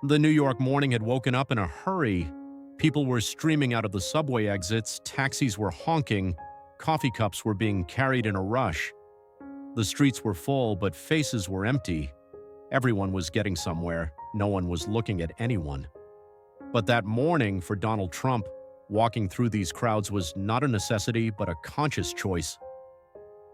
The New York morning had woken up in a hurry. People were streaming out of the subway exits, taxis were honking, coffee cups were being carried in a rush. The streets were full, but faces were empty. Everyone was getting somewhere. No one was looking at anyone. But that morning, for Donald Trump, walking through these crowds was not a necessity, but a conscious choice.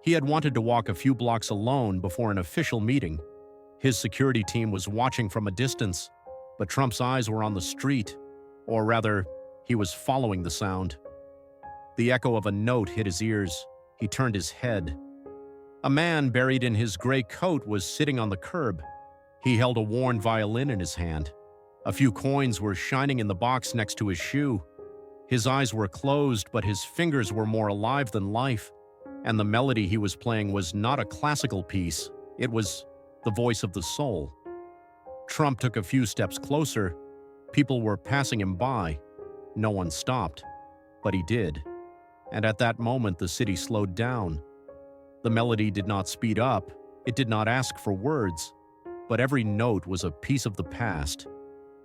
He had wanted to walk a few blocks alone before an official meeting. His security team was watching from a distance, but Trump's eyes were on the street, or rather, he was following the sound. The echo of a note hit his ears. He turned his head. A man buried in his gray coat was sitting on the curb. He held a worn violin in his hand. A few coins were shining in the box next to his shoe. His eyes were closed, but his fingers were more alive than life. And the melody he was playing was not a classical piece. It was the voice of the soul. Trump took a few steps closer. People were passing him by. No one stopped, but he did. And at that moment, the city slowed down. The melody did not speed up. It did not ask for words. But every note was a piece of the past.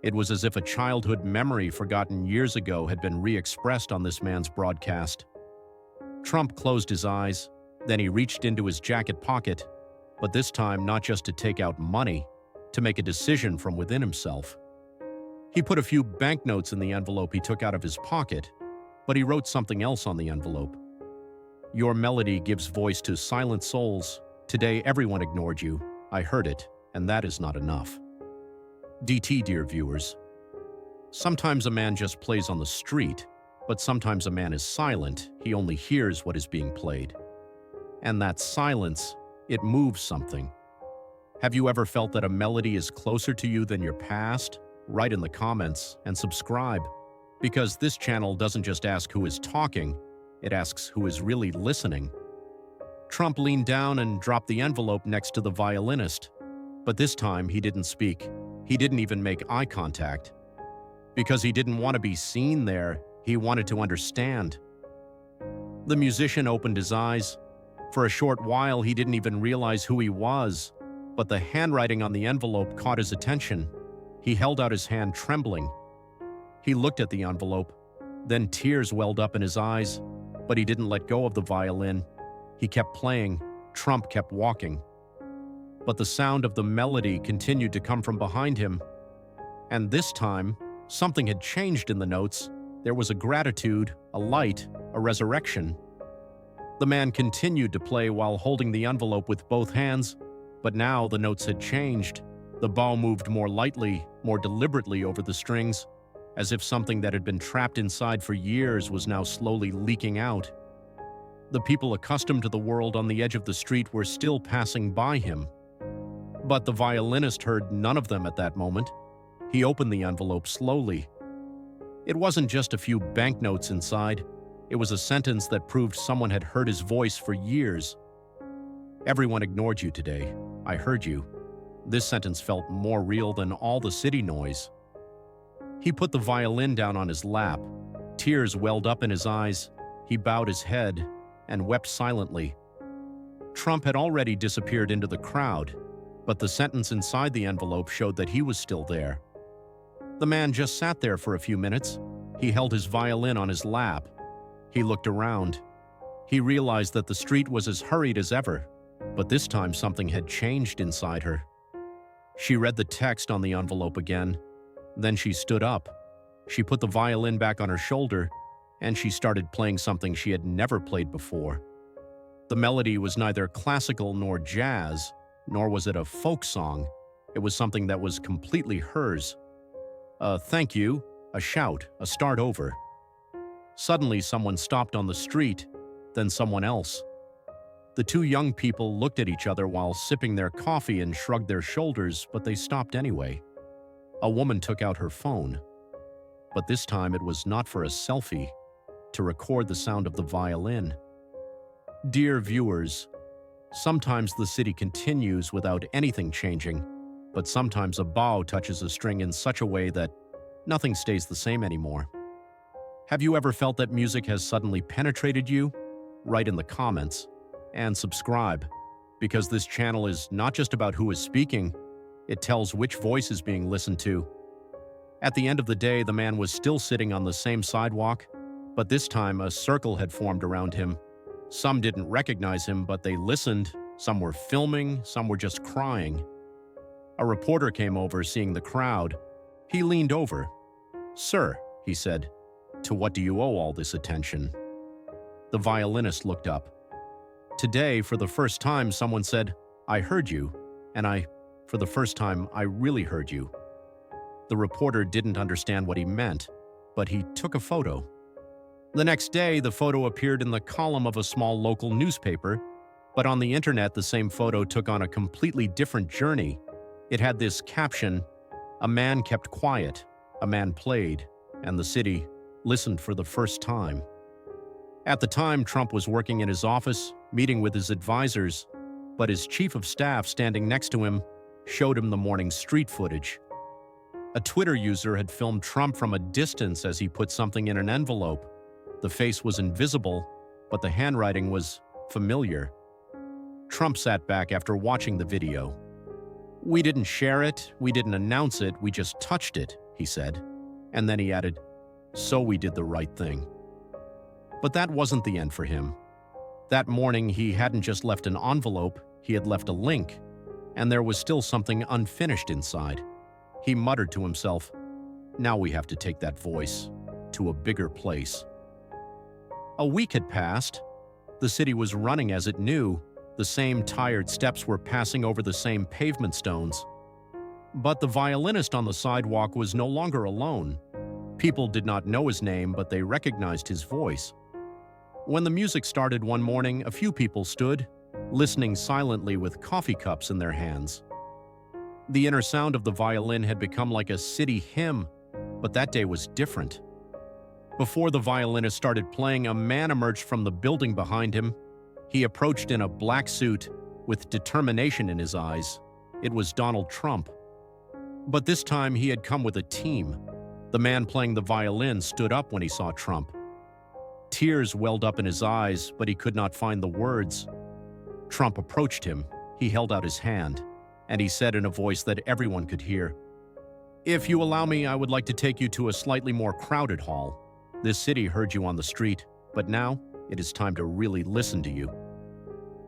It was as if a childhood memory forgotten years ago had been re-expressed on this man's broadcast. Trump closed his eyes. Then he reached into his jacket pocket, but this time not just to take out money, to make a decision from within himself. He put a few banknotes in the envelope he took out of his pocket, but he wrote something else on the envelope. Your melody gives voice to silent souls. Today everyone ignored you. I heard it, and that is not enough. DT, dear viewers. Sometimes a man just plays on the street, but sometimes a man is silent. He only hears what is being played. And that silence, it moves something. Have you ever felt that a melody is closer to you than your past? Write in the comments and subscribe, because this channel doesn't just ask who is talking, it asks who is really listening. Trump leaned down and dropped the envelope next to the violinist, but this time he didn't speak. He didn't even make eye contact. Because he didn't want to be seen there, he wanted to understand. The musician opened his eyes. For a short while, he didn't even realize who he was, but the handwriting on the envelope caught his attention. He held out his hand, trembling. He looked at the envelope. Then tears welled up in his eyes, but he didn't let go of the violin. He kept playing. Trump kept walking. But the sound of the melody continued to come from behind him. And this time, something had changed in the notes. There was a gratitude, a light, a resurrection. The man continued to play while holding the envelope with both hands, but now the notes had changed. The bow moved more lightly, more deliberately over the strings, as if something that had been trapped inside for years was now slowly leaking out. The people accustomed to the world on the edge of the street were still passing by him. But the violinist heard none of them at that moment. He opened the envelope slowly. It wasn't just a few banknotes inside. It was a sentence that proved someone had heard his voice for years. Everyone ignored you today. I heard you. This sentence felt more real than all the city noise. He put the violin down on his lap. Tears welled up in his eyes. He bowed his head and wept silently. Trump had already disappeared into the crowd, but the sentence inside the envelope showed that he was still there. The man just sat there for a few minutes. He held his violin on his lap. He looked around. He realized that the street was as hurried as ever, but this time something had changed inside her. She read the text on the envelope again. Then she stood up. She put the violin back on her shoulder, and she started playing something she had never played before. The melody was neither classical nor jazz, nor was it a folk song. It was something that was completely hers. A thank you, a shout, a start over. Suddenly, someone stopped on the street, then someone else. The two young people looked at each other while sipping their coffee and shrugged their shoulders, but they stopped anyway. A woman took out her phone. But this time it was not for a selfie, to record the sound of the violin. Dear viewers, sometimes the city continues without anything changing, but sometimes a bow touches a string in such a way that nothing stays the same anymore. Have you ever felt that music has suddenly penetrated you? Write in the comments and subscribe, because this channel is not just about who is speaking, it tells which voice is being listened to. At the end of the day, the man was still sitting on the same sidewalk, but this time a circle had formed around him. Some didn't recognize him, but they listened. Some were filming, some were just crying. A reporter came over, seeing the crowd. He leaned over. "Sir," he said, "to what do you owe all this attention?" The violinist looked up. Today, for the first time, someone said, "I heard you," and for the first time, I really heard you. The reporter didn't understand what he meant, but he took a photo. The next day, the photo appeared in the column of a small local newspaper, but on the internet, the same photo took on a completely different journey. It had this caption, "A man kept quiet, a man played, and the city listened for the first time." At the time, Trump was working in his office, meeting with his advisors, but his chief of staff standing next to him showed him the morning street footage. A Twitter user had filmed Trump from a distance as he put something in an envelope. The face was invisible, but the handwriting was familiar. Trump sat back after watching the video. "We didn't share it, we didn't announce it, we just touched it," he said. And then he added, "So we did the right thing." But that wasn't the end for him. That morning, he hadn't just left an envelope, he had left a link, and there was still something unfinished inside. He muttered to himself, "Now we have to take that voice to a bigger place." A week had passed. The city was running as it knew. The same tired steps were passing over the same pavement stones. But the violinist on the sidewalk was no longer alone. People did not know his name, but they recognized his voice. When the music started one morning, a few people stood, listening silently with coffee cups in their hands. The inner sound of the violin had become like a city hymn, but that day was different. Before the violinist started playing, a man emerged from the building behind him. He approached in a black suit, with determination in his eyes. It was Donald Trump. But this time he had come with a team. The man playing the violin stood up when he saw Trump. Tears welled up in his eyes, but he could not find the words. Trump approached him. He held out his hand, and he said in a voice that everyone could hear, "If you allow me, I would like to take you to a slightly more crowded hall. This city heard you on the street, but now it is time to really listen to you."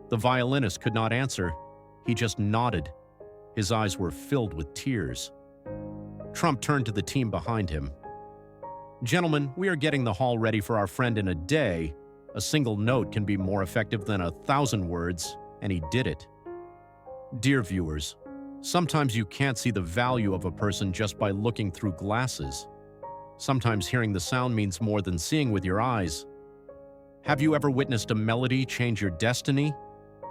The violinist could not answer. He just nodded. His eyes were filled with tears. Trump turned to the team behind him. "Gentlemen, we are getting the hall ready for our friend in a day. A single note can be more effective than 1,000 words, and he did it." Dear viewers, sometimes you can't see the value of a person just by looking through glasses. Sometimes hearing the sound means more than seeing with your eyes. Have you ever witnessed a melody change your destiny?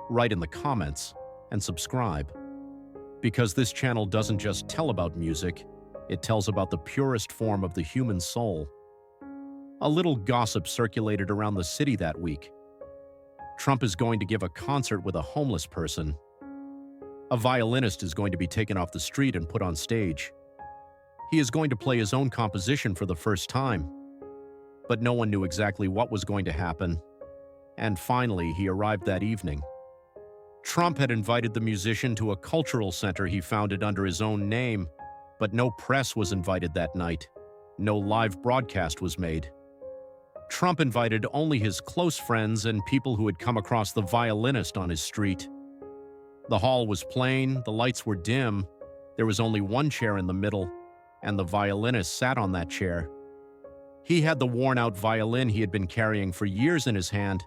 Write in the comments and subscribe. Because this channel doesn't just tell about music, it tells about the purest form of the human soul. A little gossip circulated around the city that week. Trump is going to give a concert with a homeless person. A violinist is going to be taken off the street and put on stage. He is going to play his own composition for the first time. But no one knew exactly what was going to happen. And finally, he arrived that evening. Trump had invited the musician to a cultural center he founded under his own name, but no press was invited that night. No live broadcast was made. Trump invited only his close friends and people who had come across the violinist on his street. The hall was plain, the lights were dim, there was only one chair in the middle, and the violinist sat on that chair. He had the worn-out violin he had been carrying for years in his hand,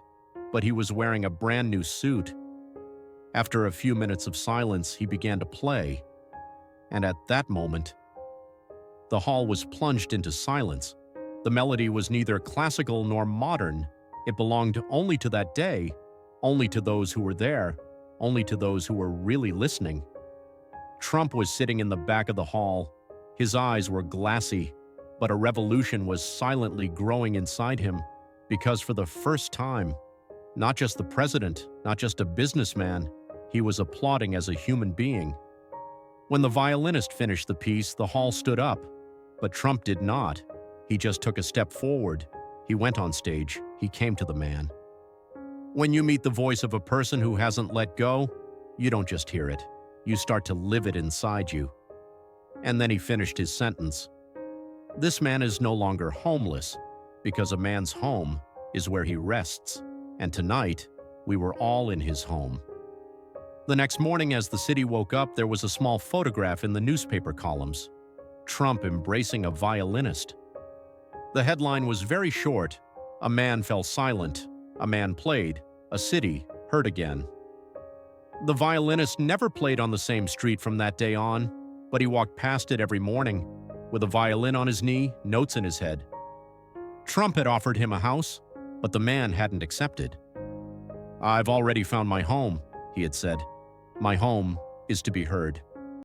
but he was wearing a brand new suit. After a few minutes of silence, he began to play. And at that moment, the hall was plunged into silence. The melody was neither classical nor modern. It belonged only to that day, only to those who were there, only to those who were really listening. Trump was sitting in the back of the hall. His eyes were glassy, but a revolution was silently growing inside him, because for the first time, not just the president, not just a businessman, he was applauding as a human being. When the violinist finished the piece, the hall stood up, but Trump did not. He just took a step forward. He went on stage. He came to the man. When you meet the voice of a person who hasn't let go, you don't just hear it. You start to live it inside you. And then he finished his sentence. This man is no longer homeless, because a man's home is where he rests, and tonight we were all in his home. The next morning, as the city woke up, there was a small photograph in the newspaper columns. Trump embracing a violinist. The headline was very short. A man fell silent. A man played. A city heard again. The violinist never played on the same street from that day on, but he walked past it every morning, with a violin on his knee, notes in his head. Trump had offered him a house, but the man hadn't accepted. "I've already found my home," he had said. "My home is to be heard."